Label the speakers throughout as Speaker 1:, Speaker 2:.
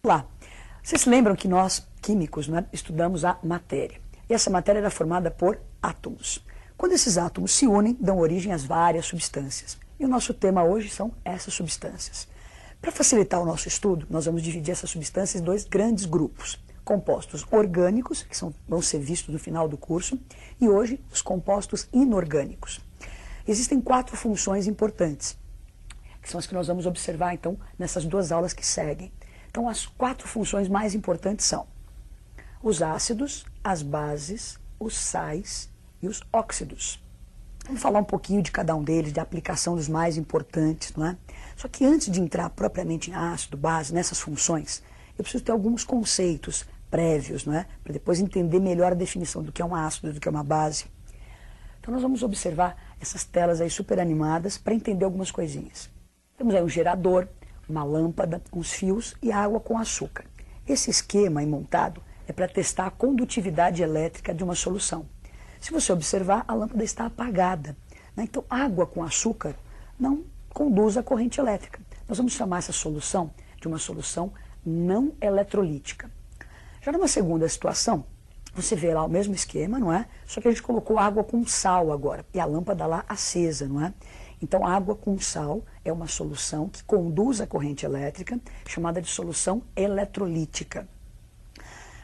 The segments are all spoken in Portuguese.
Speaker 1: Lá, vocês se lembram que nós, químicos, né, estudamos a matéria. E essa matéria era formada por átomos. Quando esses átomos se unem, dão origem às várias substâncias. E o nosso tema hoje são essas substâncias. Para facilitar o nosso estudo, nós vamos dividir essas substâncias em dois grandes grupos. Compostos orgânicos, que vão ser vistos no final do curso, e hoje os compostos inorgânicos. Existem 4 funções importantes, que são as que nós vamos observar então nessas 2 aulas que seguem. Então as 4 funções mais importantes são os ácidos, as bases, os sais e os óxidos. Vamos falar um pouquinho de cada um deles, de aplicação dos mais importantes, não é? Só que antes de entrar propriamente em ácido, base, nessas funções, eu preciso ter alguns conceitos prévios, não é? Para depois entender melhor a definição do que é um ácido, do que é uma base. Então nós vamos observar essas telas aí super animadas para entender algumas coisinhas. Temos aí um gerador, uma lâmpada, uns fios e água com açúcar. Esse esquema aí montado é para testar a condutividade elétrica de uma solução. Se você observar, a lâmpada está apagada, né? Então, água com açúcar não conduz a corrente elétrica. Nós vamos chamar essa solução de uma solução não eletrolítica. Já numa segunda situação, você vê lá o mesmo esquema, não é? Só que a gente colocou água com sal agora, e a lâmpada lá acesa, não é? Então, água com sal é uma solução que conduz a corrente elétrica, chamada de solução eletrolítica.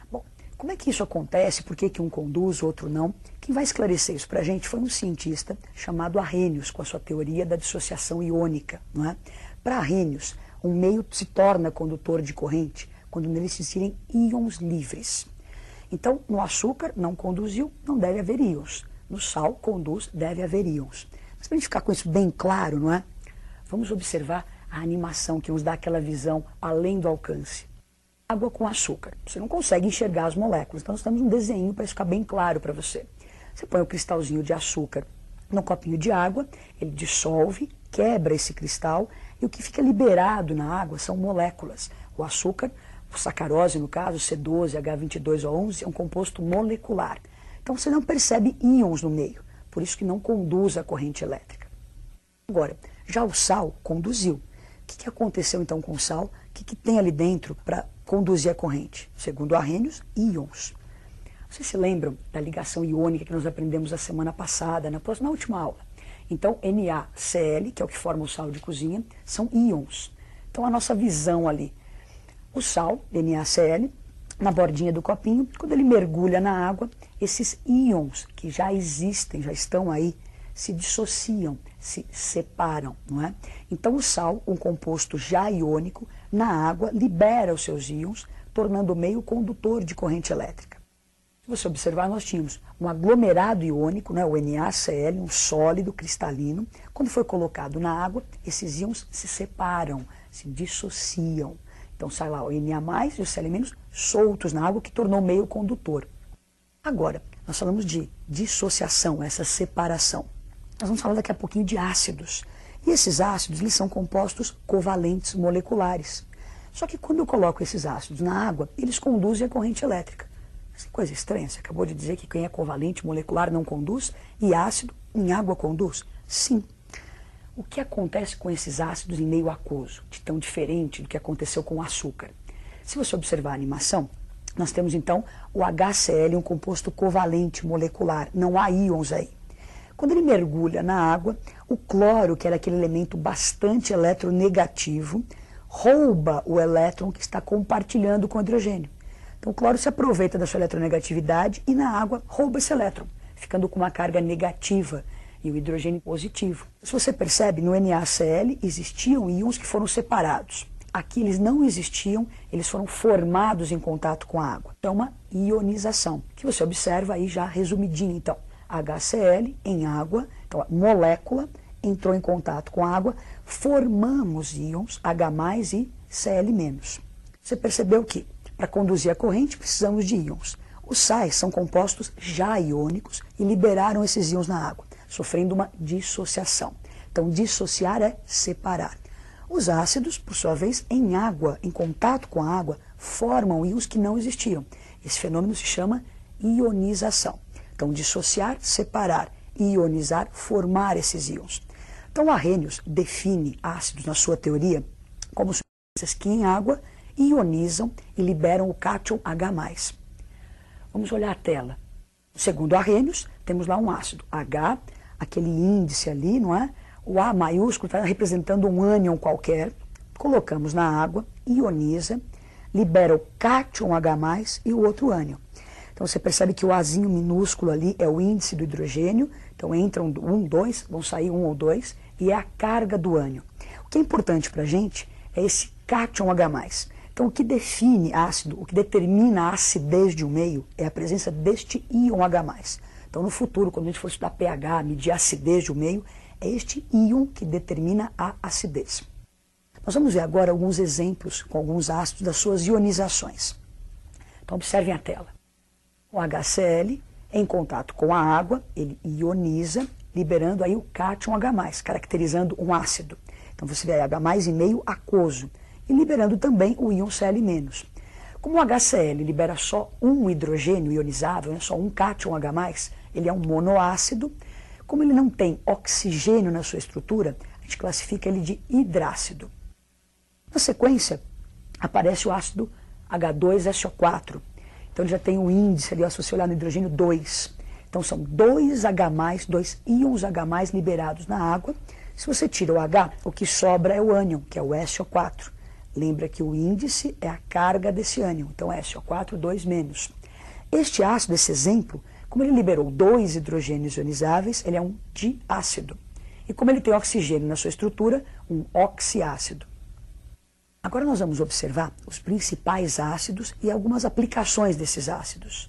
Speaker 1: Bom, como é que isso acontece? Por que um conduz, o outro não? Quem vai esclarecer isso para a gente foi um cientista chamado Arrhenius, com a sua teoria da dissociação iônica, não é? Para Arrhenius, um meio se torna condutor de corrente quando nele existirem íons livres. Então, no açúcar não conduziu, não deve haver íons. No sal conduz, deve haver íons. Mas para a gente ficar com isso bem claro, não é? Vamos observar a animação que nos dá aquela visão além do alcance. Água com açúcar. Você não consegue enxergar as moléculas, então nós temos um desenho para isso ficar bem claro para você. Você põe o cristalzinho de açúcar no copinho de água, ele dissolve, quebra esse cristal e o que fica liberado na água são moléculas. O açúcar, o sacarose no caso, C12, H22O11, é um composto molecular. Então você não percebe íons no meio, por isso que não conduz a corrente elétrica. Agora, já o sal conduziu. O que aconteceu então com o sal? O que tem ali dentro para conduzir a corrente? Segundo Arrhenius, íons. Vocês se lembram da ligação iônica que nós aprendemos a semana passada, na última aula? Então, NaCl, que é o que forma o sal de cozinha, são íons. Então, a nossa visão ali, o sal, NaCl, na bordinha do copinho, quando ele mergulha na água, esses íons que já existem, já estão aí, se dissociam, se separam, não é? Então o sal, um composto já iônico, na água libera os seus íons, tornando o meio condutor de corrente elétrica. Se você observar, nós tínhamos um aglomerado iônico, né, o NaCl, um sólido cristalino. Quando foi colocado na água, esses íons se separam, se dissociam. Então sai lá o Na+, e o Cl- soltos na água, que tornou o meio condutor. Agora, nós falamos de dissociação, essa separação. Nós vamos falar daqui a pouquinho de ácidos. E esses ácidos, eles são compostos covalentes moleculares. Só que quando eu coloco esses ácidos na água, eles conduzem a corrente elétrica. Essa coisa estranha, você acabou de dizer que quem é covalente molecular não conduz, e ácido em água conduz? Sim. O que acontece com esses ácidos em meio aquoso, de tão diferente do que aconteceu com o açúcar? Se você observar a animação, nós temos então o HCl, um composto covalente molecular, não há íons aí. Quando ele mergulha na água, o cloro, que era aquele elemento bastante eletronegativo, rouba o elétron que está compartilhando com o hidrogênio. Então o cloro se aproveita da sua eletronegatividade e na água rouba esse elétron, ficando com uma carga negativa e o hidrogênio positivo. Se você percebe, no NaCl existiam íons que foram separados. Aqui eles não existiam, eles foram formados em contato com a água. Então é uma ionização, que você observa aí já resumidinho então. HCl em água, então a molécula entrou em contato com a água, formamos íons H+ e Cl-. Você percebeu que para conduzir a corrente precisamos de íons. Os sais são compostos já iônicos e liberaram esses íons na água, sofrendo uma dissociação. Então dissociar é separar. Os ácidos, por sua vez, em água, em contato com a água, formam íons que não existiam. Esse fenômeno se chama ionização. Então, dissociar, separar, ionizar, formar esses íons. Então, Arrhenius define ácidos na sua teoria como substâncias que em água ionizam e liberam o cátion H+. Vamos olhar a tela. Segundo Arrhenius, temos lá um ácido H, aquele índice ali, não é? O A maiúsculo está representando um ânion qualquer. Colocamos na água, ioniza, libera o cátion H+, e o outro ânion. Então você percebe que o Azinho minúsculo ali é o índice do hidrogênio, então entram 1, 2, vão sair 1 ou 2, e é a carga do ânion. O que é importante para a gente é esse cátion H+. Então o que define ácido, o que determina a acidez de um meio é a presença deste íon H+. Então no futuro, quando a gente for estudar pH, medir a acidez de um meio, é este íon que determina a acidez. Nós vamos ver agora alguns exemplos com alguns ácidos das suas ionizações. Então observem a tela. O HCl, em contato com a água, ele ioniza, liberando aí o cátion H+, caracterizando um ácido. Então você vê H+,5 aquoso, e liberando também o íon Cl-. Como o HCl libera só um hidrogênio ionizável, só um cátion H+, ele é um monoácido. Como ele não tem oxigênio na sua estrutura, a gente classifica ele de hidrácido. Na sequência, aparece o ácido H2SO4. Então ele já tem um índice ali, se você olhar no hidrogênio, 2. Então são 2 H+, 2 íons H+ liberados na água. Se você tira o H, o que sobra é o ânion, que é o SO4. Lembra que o índice é a carga desse ânion, então SO4, 2-. Este ácido, esse exemplo, como ele liberou 2 hidrogênios ionizáveis, ele é um diácido. E como ele tem oxigênio na sua estrutura, um oxiácido. Agora nós vamos observar os principais ácidos e algumas aplicações desses ácidos.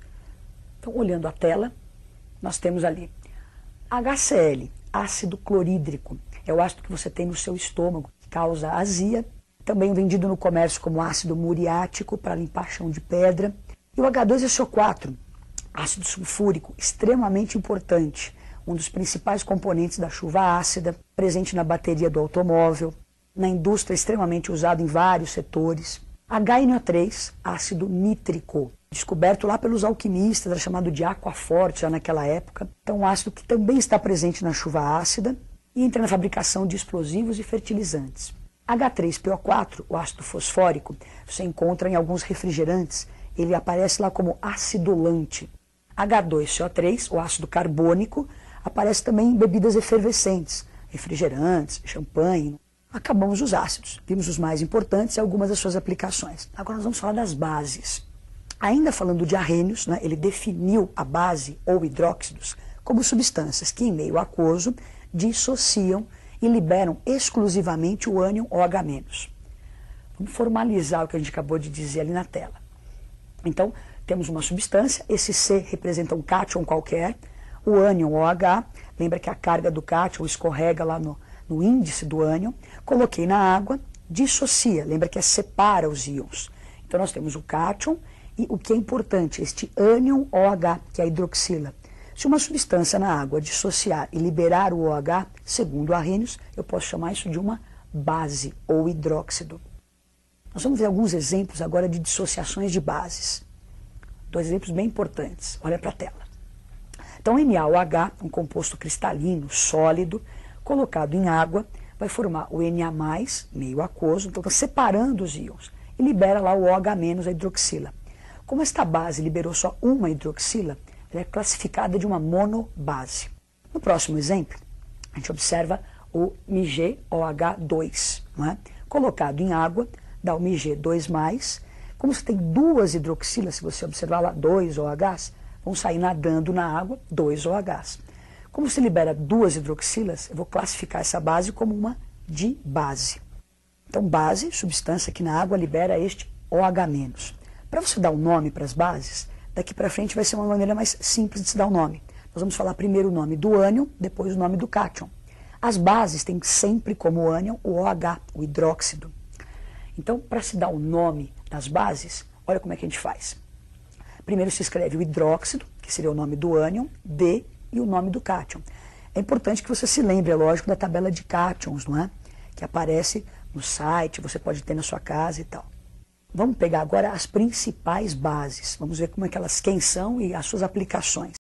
Speaker 1: Então, olhando a tela, nós temos ali HCl, ácido clorídrico. É o ácido que você tem no seu estômago, que causa azia. Também vendido no comércio como ácido muriático, para limpar chão de pedra. E o H2SO4, ácido sulfúrico, extremamente importante. Um dos principais componentes da chuva ácida, presente na bateria do automóvel. Na indústria, extremamente usado em vários setores. HNO3, ácido nítrico, descoberto lá pelos alquimistas, era chamado de aquaforte já naquela época. Então, um ácido que também está presente na chuva ácida e entra na fabricação de explosivos e fertilizantes. H3PO4, o ácido fosfórico, você encontra em alguns refrigerantes, ele aparece lá como acidulante. H2CO3, o ácido carbônico, aparece também em bebidas efervescentes, refrigerantes, champanhe. Acabamos os ácidos, vimos os mais importantes e algumas das suas aplicações. Agora nós vamos falar das bases. Ainda falando de Arrhenius, ele definiu a base ou hidróxidos como substâncias que em meio aquoso dissociam e liberam exclusivamente o ânion OH-. Vamos formalizar o que a gente acabou de dizer ali na tela. Então, temos uma substância, esse C representa um cátion qualquer, o ânion OH, lembra que a carga do cátion escorrega lá no índice do ânion, coloquei na água, dissocia, lembra que separa os íons. Então nós temos o cátion e o que é importante, este ânion OH, que é a hidroxila. Se uma substância na água dissociar e liberar o OH, segundo Arrhenius, eu posso chamar isso de uma base ou hidróxido. Nós vamos ver alguns exemplos agora de dissociações de bases. 2 exemplos bem importantes. Olha para a tela. Então, NaOH, um composto cristalino, sólido, colocado em água, vai formar o Na+, meio aquoso, então está separando os íons, e libera lá o OH-, a hidroxila. Como esta base liberou só uma hidroxila, ela é classificada de uma monobase. No próximo exemplo, a gente observa o MgOH2, colocado em água, dá o Mg2+, como você tem 2 hidroxilas, se você observar lá 2 OHs, vão sair nadando na água 2 OHs. Como se libera 2 hidroxilas, eu vou classificar essa base como uma dibase. Então, base, substância que na água libera este OH-. Para você dar um nome para as bases, daqui para frente vai ser uma maneira mais simples de se dar o nome. Nós vamos falar primeiro o nome do ânion, depois o nome do cátion. As bases têm sempre como ânion o OH, o hidróxido. Então, para se dar o nome das bases, olha como é que a gente faz. Primeiro se escreve o hidróxido, que seria o nome do ânion, D, e o nome do cátion. É importante que você se lembre, é lógico, da tabela de cátions, que aparece no site, você pode ter na sua casa e tal. Vamos pegar agora as principais bases. Vamos ver como é que elas, quem são e as suas aplicações.